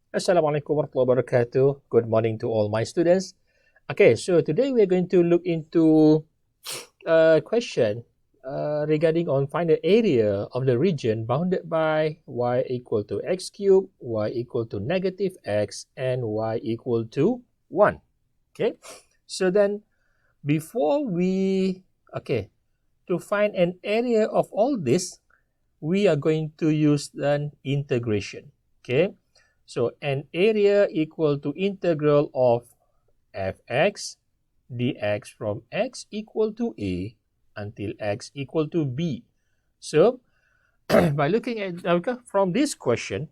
Assalamualaikum warahmatullahi wabarakatuh. Good morning to all my students. Okay, so today we're going to look into a question regarding on find the area of the region bounded by y equal to x cubed, y equal to negative x, and y equal to 1. Okay, so then to find an area of all this, we are going to use an integration. Okay, so an area equal to integral of fx dx from x equal to a until x equal to b. So by looking at from this question,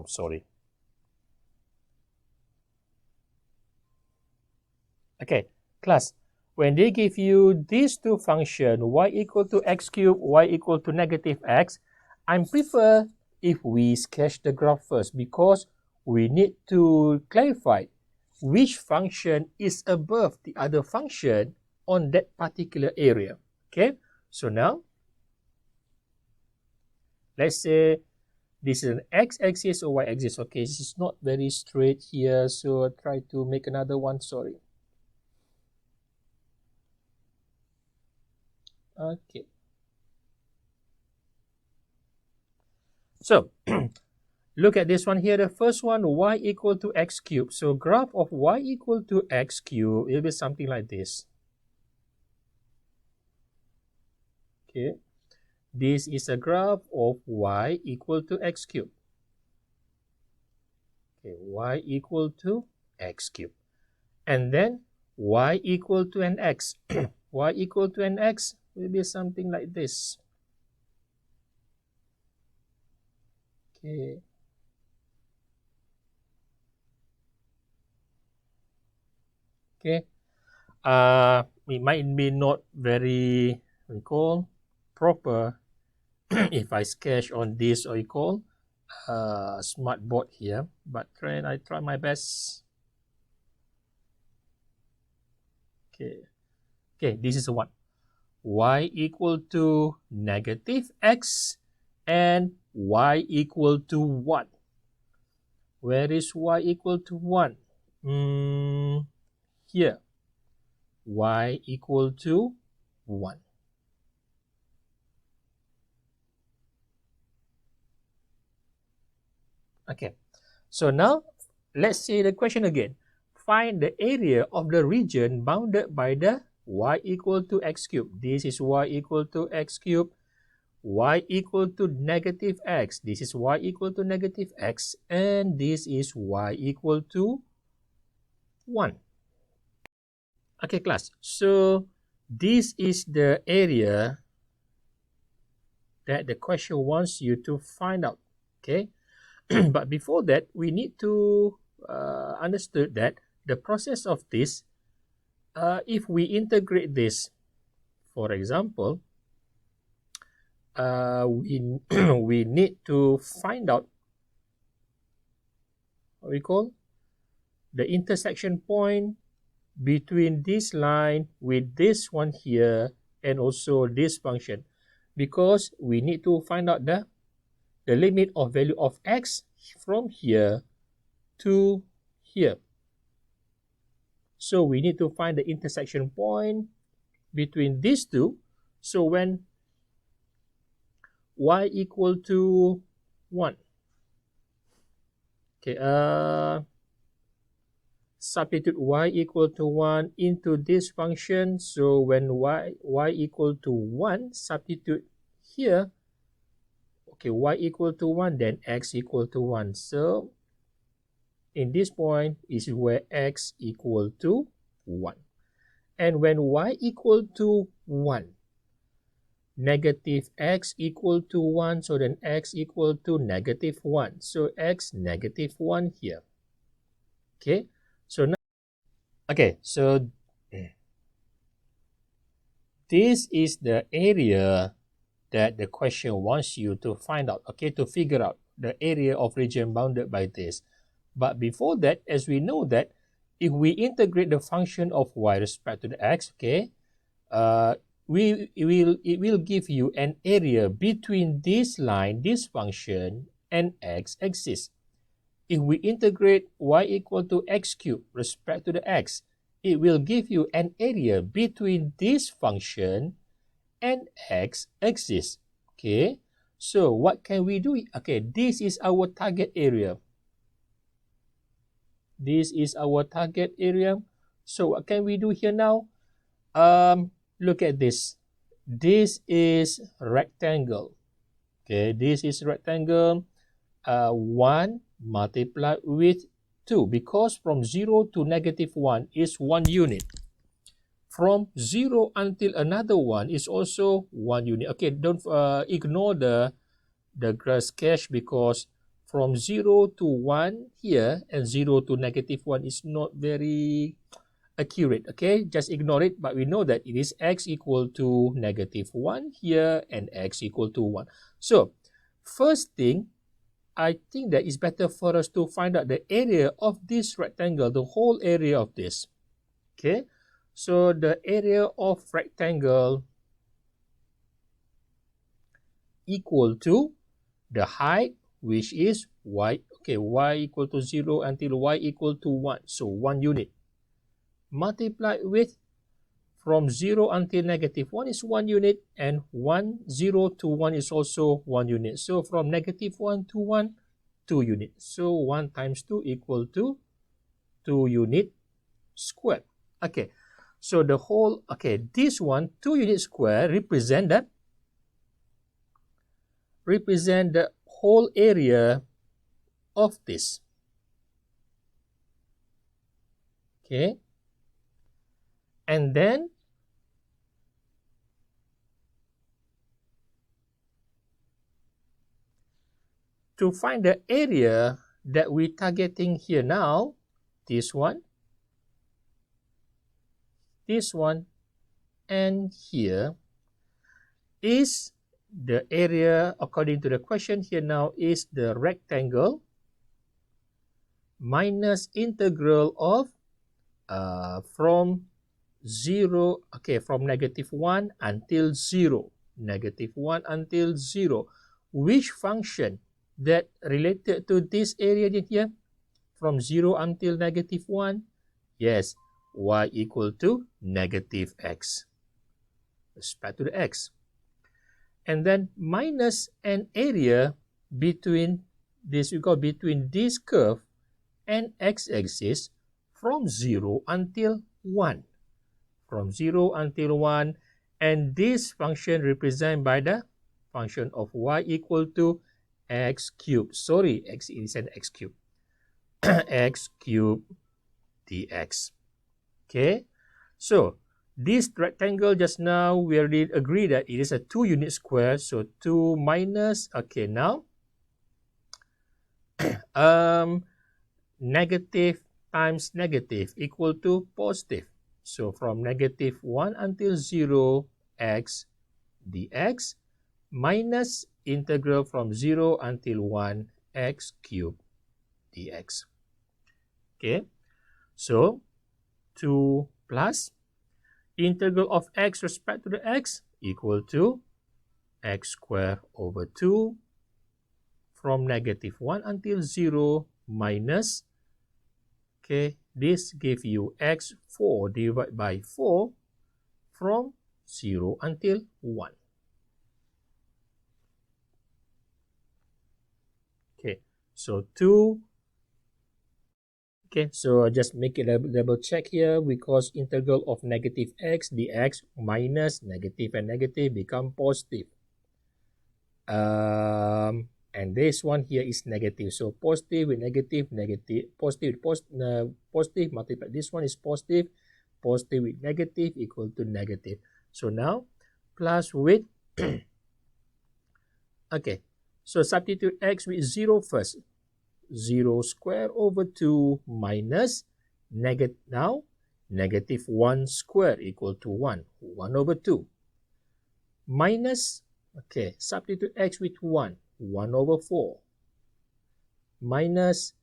sorry. Okay, class, when they give you these two functions, y equal to x cubed, y equal to negative x, I prefer if we sketch the graph first because we need to clarify which function is above the other function on that particular area. Okay, so now let's say this is an x-axis or y-axis. Okay, this is not very straight here, so I'll try to make another one. Sorry. Okay. So look at this one here. The first one, y equal to x cubed. So graph of y equal to x cubed, it will be something like this. Okay. This is a graph of y equal to x cubed. Okay, y equal to x cubed. And then y equal to an x. Y equal to an x will be something like this. Okay. Okay. It might be not very proper if I sketch on this smart board here, but I try my best. Okay. Okay, this is one. Y equal to negative x and y equal to 1. Where is y equal to 1? Here. Y equal to 1. Okay, so now let's see the question again. Find the area of the region bounded by the y equal to x cubed. This is y equal to x cubed. Y equal to negative x. This is y equal to negative x. And this is y equal to 1. Okay, class. So this is the area that the question wants you to find out. Okay. But before that, we need to understand that the process of this, if we integrate this, for example, we need to find out what we call the intersection point between this line with this one here and also this function, because we need to find out the limit of value of x from here to here. So we need to find the intersection point between these two. So when y equal to 1, okay, substitute y equal to 1 into this function. So when y equal to 1, substitute here. Okay, y equal to 1, then x equal to 1. So in this point is where x equal to 1. And when y equal to 1, negative x equal to 1, so then x equal to negative 1. So x negative 1 here. Okay, so now, okay, so this is the area that the question wants you to find out, okay, to figure out the area of region bounded by this. But before that, as we know that if we integrate the function of y respect to the x, okay, it will give you an area between this line, this function, and x-axis. If we integrate y equal to x cubed respect to the x, it will give you an area between this function and x-axis. Okay, so what can we do? Okay, this is our target area. This is our target area. So what can we do here now? Look at this. This is rectangle. Okay, this is rectangle. 1 multiplied with 2, because from 0 to -1 is 1 unit. From 0 until another one is also 1 unit. Okay, don't ignore the grass sketch, because from 0 to 1 here and 0 to -1 is not very accurate. Okay, just ignore it, but we know that it is x equal to -1 here and x equal to 1. So first thing, I think that it's better for us to find out the area of this rectangle, the whole area of this. Okay, so the area of rectangle equal to the height, which is y. Okay, y equal to 0 until y equal to 1, so 1 unit. Multiplied with, from 0 until -1 is 1 unit, and 0 to 1 is also 1 unit. So from -1 to 1, 2 units. So 1 times 2 equal to 2 unit squared. Okay, so the whole, okay, this one, 2 unit square, represent the whole area of this. Okay, and then to find the area that we're targeting here now, this one, and here, is the area, according to the question here now, is the rectangle minus integral of from 0, okay, from -1 until 0. -1 until 0. Which function that related to this area here? From 0 until -1? Yes, y equal to -x. Respect to the x. And then minus an area between this, we got between this curve and x-axis from 0 until 1. From 0 until 1, and this function represented by the function of y equal to x cubed. Sorry, x is an x cubed. X cubed dx. Okay, so this rectangle just now we already agreed that it is a 2 unit square. So 2 minus, okay, now negative times negative equal to positive. So from -1 until 0, x dx, minus integral from 0 until 1, x cubed dx. Okay, so 2 plus integral of x respect to the x equal to x squared over 2 from -1 until 0 minus, okay, this give you x4 divided by 4 from 0 until 1. Okay, so 2. Okay, so just make it a double check here, because integral of -x dx minus negative and negative become positive. And this one here is negative. So positive with negative, negative, positive, positive multiply. This one is positive. Positive with negative equal to negative. So now plus with okay. So substitute x with 0 first. 0 square over 2 minus now -1 square equal to 1. 1 over 2. Minus, okay, substitute x with 1. 1 over 4. Minus,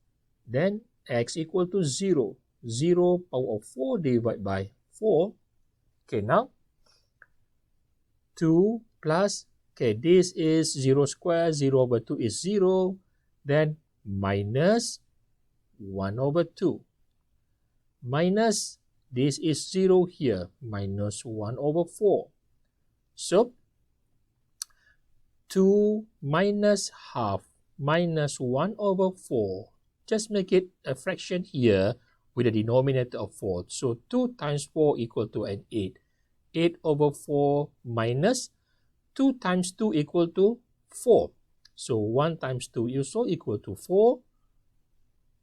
then x equal to 0. 0 power of 4 divided by 4. Okay, now 2 plus, okay, this is 0 square, 0 over 2 is 0, then minus 1 over 2. Minus, this is 0 here, minus 1 over 4. So, 2 minus half minus 1 over 4. Just make it a fraction here with a denominator of 4. So, 2 times 4 equal to an 8. 8 over 4 minus 2 times 2 equal to 4. So, 1 times 2 is also equal to 4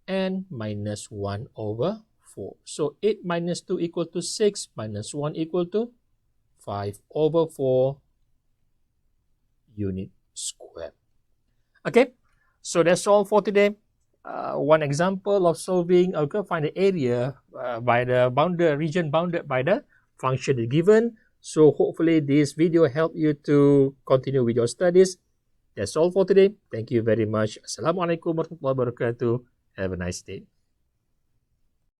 and minus 1 over 4. So, 8 minus 2 equal to 6 minus 1 equal to 5 over 4 unit square. Okay, so that's all for today. One example of solving, find the area by the region bounded by the function given. So hopefully this video helped you to continue with your studies. That's all for today. Thank you very much. Assalamualaikum warahmatullahi wabarakatuh. Have a nice day.